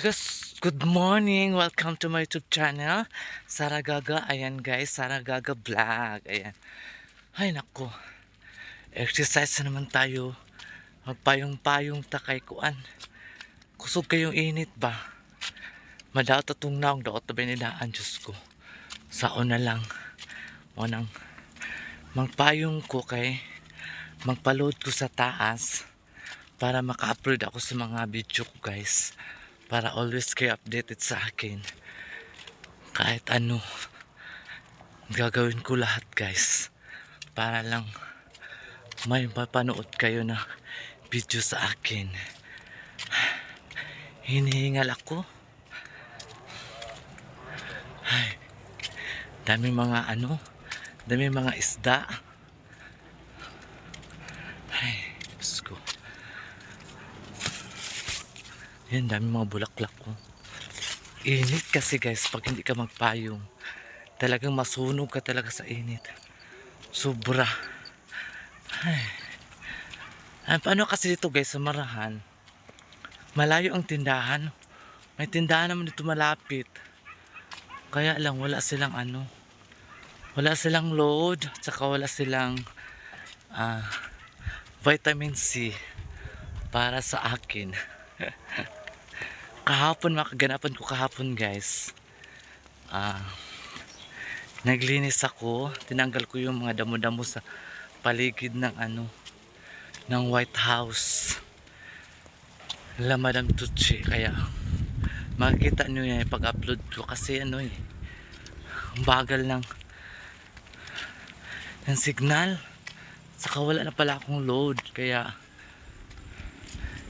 Good morning! Welcome to my YouTube channel, Sara Gaga. Ayan guys, Sara Gaga Vlog. Ayan. Ay nako, exercise na naman tayo. Magpayong-payong takay kuan. Kusog kayong init ba? Madaot atong naong daot na binidaan, Diyos ko. Saon na lang. Wanang magpayong ko kay magpa-load ko sa taas para maka-upload ako sa mga video ko guys. Para always kayo updated sa akin. Kahit ano, gagawin ko lahat guys. Para lang may mapanood kayo na video sa akin. Hinihingal ako. Ay, dami mga dami mga isda. Ay, Diyos ko. Yan, dami mga bulaklak ko. Init kasi guys, pag hindi ka magpayong, talagang masunog ka talaga sa init. Sobra. Ay, paano kasi dito guys, sa Marahan, malayo ang tindahan. May tindahan naman dito malapit. Kaya lang, wala silang wala silang load, tsaka wala silang vitamin C para sa akin. Kahapon, makaganapan ko kahapon guys. Naglinis ako, tinanggal ko yung mga damo-damo sa paligid ng ng White House. Madam Tucci, kaya makikita nyo yan pag-upload ko kasi ang bagal ng signal, saka wala na pala akong load, kaya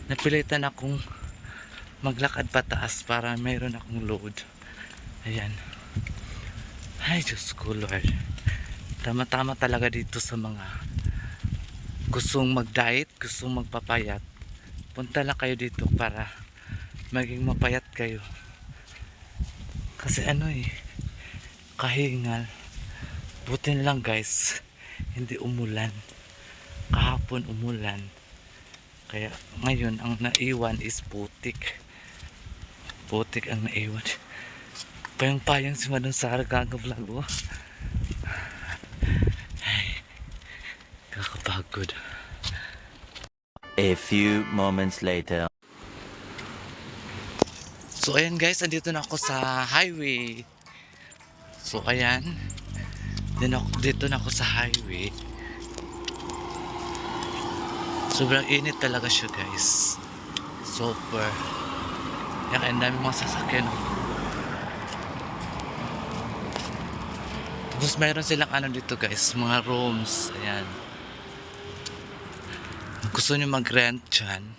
napilitan akong maglakad pataas para mayroon akong load. Ayan. Ay Diyos ko Lord, tama-tama talaga dito sa mga gustong mag-diet, gustong magpapayat. Punta lang kayo dito para maging mapayat kayo. Kasi kahingal. Buti na lang guys, hindi umulan. Kahapon umulan. Kaya ngayon ang naiwan is putik. Putik ang naiwan. Payang-payang si Madam Sara Gaga Vlog. Ay, kakapagod. A few moments later. So ayan guys, andito na ako sa highway. So ayan, dito na ako sa highway. Sobrang init talaga siya guys. Super. Yan, ang dami mga sasakyan. Tapos mayroon silang dito guys, mga rooms. Ayan. Gusto nyo mag-rent dyan,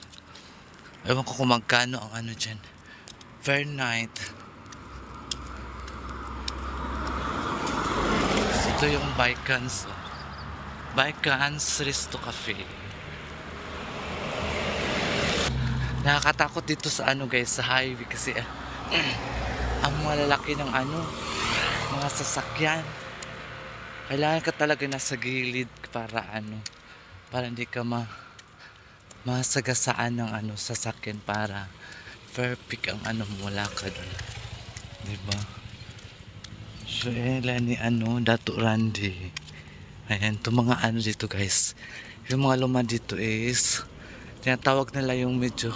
ewan ko kung magkano ang dyan per night. Ito yung Bicans Resto Cafe. Nakakatakot dito sa guys, sa highway kasi ang malalaki ng mga sasakyan. Kailangan ka talaga nasa gilid para para hindi ka masagasaan ng sasakyan, para perfect ang mula ka doon, diba? So ni Dato Randy. Ayan, ito mga dito guys, yung mga luma dito is tinatawag nila yung medyo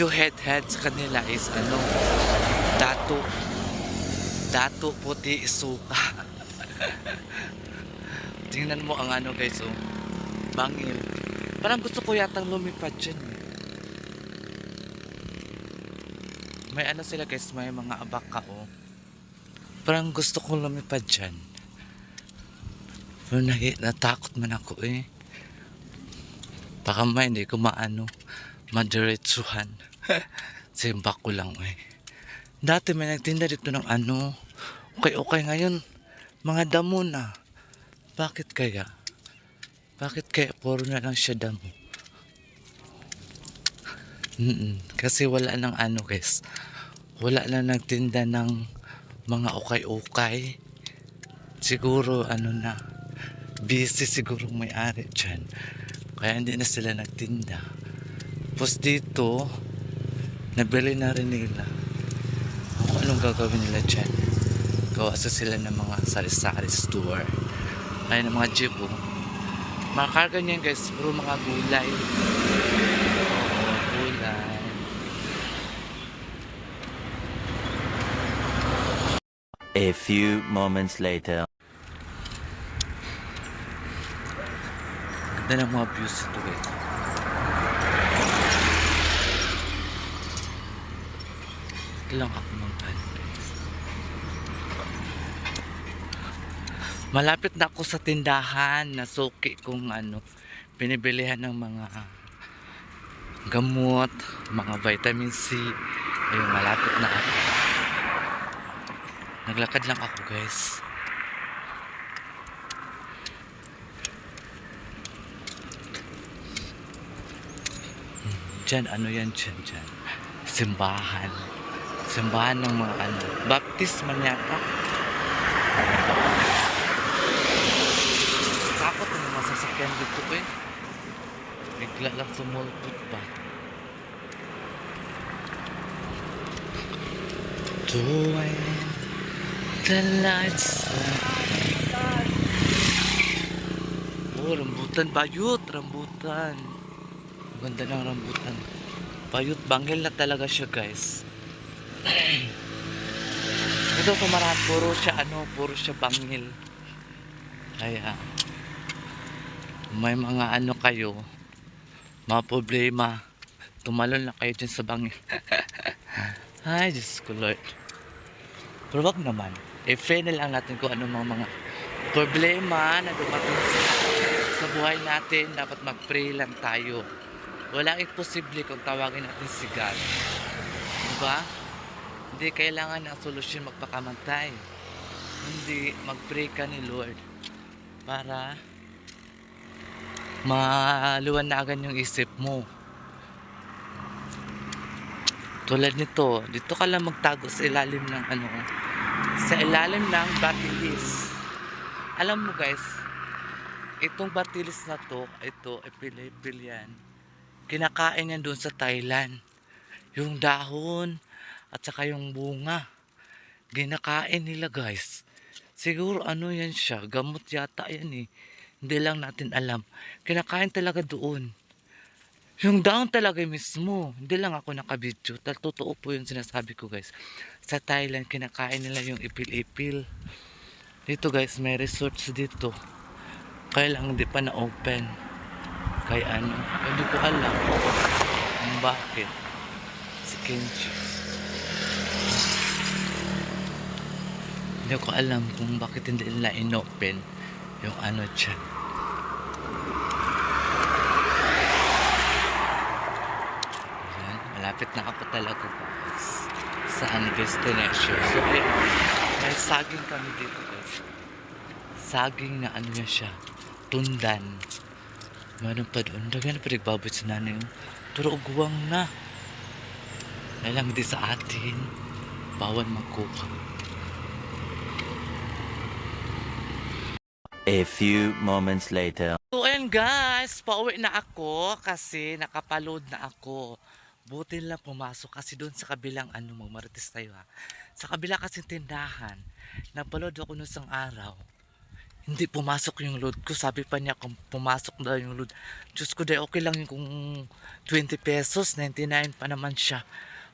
head sa kanila is Dato Puti Isuka. Tingnan mo ang guys, bangil. Parang gusto ko yatang lumipad dyan. May sila guys, may mga abaka Parang gusto kong lumipad dyan. Pero natakot man ako Baka hindi ko madiretsuhan. Simba ko lang Dati may nagtinda dito ng okay ngayon mga damo na. Bakit kaya puro na lang siya damo? Kasi wala nang guys, wala na nagtinda ng mga ukay-ukay. Siguro na busy siguro may-ari dyan, kaya hindi na sila nagtinda. Tapos dito Nabili na rin nila. Kung anong gagawin nila dyan. Gawa sa sila ng mga sari-sari store. Ay ng mga jeep oh. Mga karga niyan guys, puro mga gulay. Gulay. A few moments later. Ganda ng mga views ito guys. Ito lang ako ng guys. Malapit na ako sa tindahan na suki kung ano, binibilihan ng mga gamot, mga vitamin C. Ayun, malapit na ako. Naglakad lang ako guys. Diyan, ano yan dyan? Simbahan. Simbahan ng mga ano, baptismal yata. Takot ang mga sasakyan dito eh. Bigla lang sumulpot pa. Join the lights. Oh, rambutan, bayot, rambutan. Ang ganda ng rambutan. Bayot, bangil na talaga siya guys. Ito sa Marahan, puro siya bangil. Kaya, may mga ano kayo, mga problema, tumalon na kayo dyan sa bangil. Ay, Diyos ko Lord. Pero wag naman. I-pray na lang natin kung ano mga problema na dumating sa buhay natin. Dapat mag-pray lang tayo. Walang imposible kung tawagin natin si God. Diba? Hindi kailangan ng solusyon magpakamatay. Hindi, mag-pray ka ni Lord para maluwanagan yung isip mo. Tulad nito, dito ka lang magtago sa ilalim ng ano, sa ilalim ng batilis. Alam mo guys, itong batilis na to, ito, epilipil yan. Kinakain yan doon sa Thailand. Yung dahon at saka yung bunga. Ginakain nila guys. Siguro ano yan siya, gamot yata yan eh. Hindi lang natin alam. Kinakain talaga doon. Yung dahon talaga mismo. Hindi lang ako nakabidyo. Totoo po yung sinasabi ko guys. Sa Thailand, kinakain nila yung ipil-ipil. Dito guys, may resorts dito. Kaya lang hindi pa na-open. Kaya ano, hindi ko alam kung bakit. Si Kenji. Hindi ko alam kung bakit hindi nila in-open yung ano dyan. Malapit na ako talaga guys sa destination. So ayun, may saging kami dito guys. Saging na ano niya siya, tundan. Meron pa doon, daghan pa nagbabot sa nanay. Turo guwang na. Dahil lang di sa atin, bawal magkuha. A few moments later. So ayun guys, pauwi na ako kasi nakapaload na ako. Buti lang pumasok kasi doon sa kabilang ano, magmarites tayo ha. Sa kabila kasi tindahan, napaload ako noong isang araw. Hindi pumasok yung load ko. Sabi pa niya kung pumasok daw yung load. Diyos ko, day okay lang yung kung 20 pesos, 99 pa naman siya.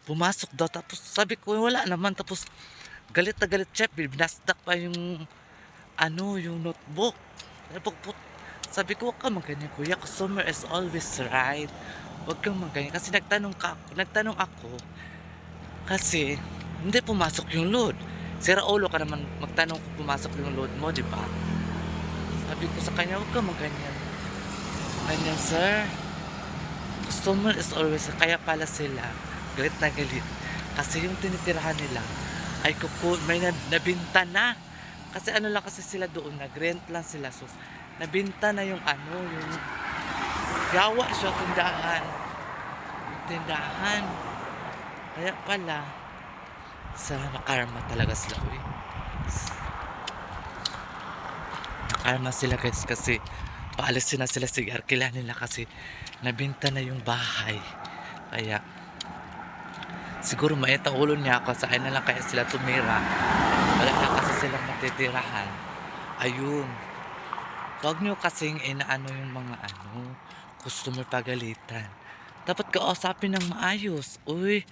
Pumasok daw. Tapos sabi ko, wala naman. Tapos galit na galit siya. Binasdak pa yung ano, yung notebook. Sabi ko, huwag ka maganyan kuya. Customer is always right. Huwag kang maganyan. Kasi nagtanong ako. Kasi hindi pumasok yung load. Sira ulo ka naman magtanong kung pumasok yung load mo, di ba? Sabi ko sa kanya, huwag ka maganyan. Ganyan, sir. Customer is always, kaya pala sila, galit na galit. Kasi yung tinitirahan nila, ay may nabinta na. Kasi ano lang kasi sila doon, nag-rent lang sila. So, nabinta na yung ano, yung gawa siya, tindahan. Yung tindahan. Kaya pala, sa nakarma talaga sila. Uy. Nakarma sila guys kasi paalisin na sila sa arkila nila kasi nabinta na yung bahay. Kaya Siguro mainit ang ulo niya kung saan na lang kaya sila tumira. Wala na kasi silang matitirahan. Ayun. Huwag niyo kasing inaano yung mga customer pagalitan. Dapat kausapin ng maayos. Uy,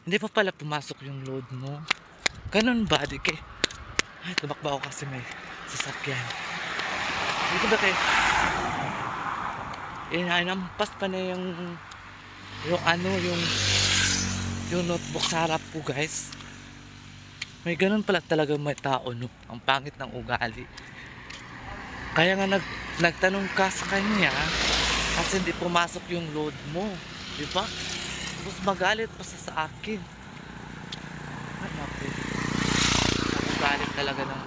hindi pa pala pumasok yung load mo. Ganun ba? Di kay... Ay, tumakbo ako kasi may sasakyan. Dito ba kayo? Inampas pa na yung notebook sa harap ko, guys. May ganun pala talaga may tao, no? Ang pangit ng ugali. Kaya nga nagtanong ka sa kanya kasi hindi pumasok yung load mo. Di ba? Tapos magalit pa sa akin. Ano po? Ang ugali talaga ng...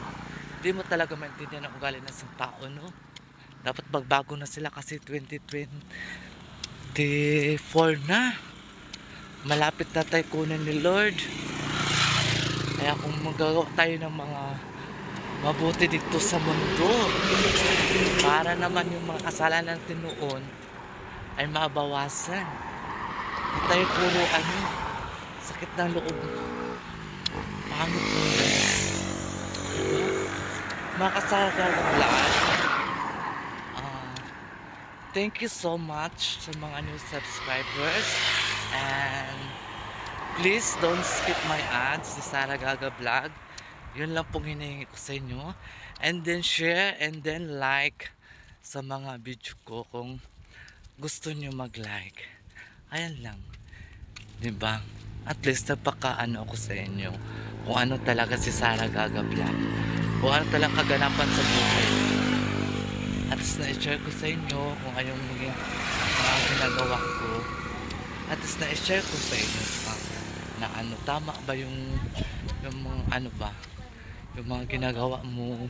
Hindi mo talaga maintindihan ang ugali ng isang tao, no? Dapat magbago na sila kasi 2024 na. Malapit na tayo kunin ni Lord. Kaya kung magagawa tayo ng mga mabuti dito sa mundo, para naman yung mga kasalanan natin noon ay mabawasan. Hindi tayo puro sakit ng loob. Pangit mo yun. Mga kasalanan, thank you so much sa mga new subscribers. And please don't skip my ads si Sara Gaga Vlog. Yun lang pong hinihingi ko sa inyo. And then share and then like sa mga video ko kung gusto nyo mag-like. Ayan lang. Diba? At least napaka ako sa inyo. Kung ano talaga si Sara Gaga Vlog. Kung ano talagang kaganapan sa buhay. At least na-share ko sa inyo kung anong mga ginagawa ko. At least na-share ko sa inyo na tama ba yung mga ba yung mga ginagawa mo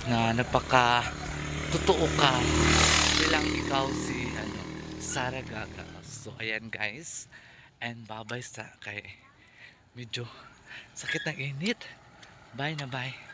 na napaka totoo ka bilang ikaw si Sara Gaga. So ayan guys, and bye bye sa kay medyo sakit ng init. Bye na bye.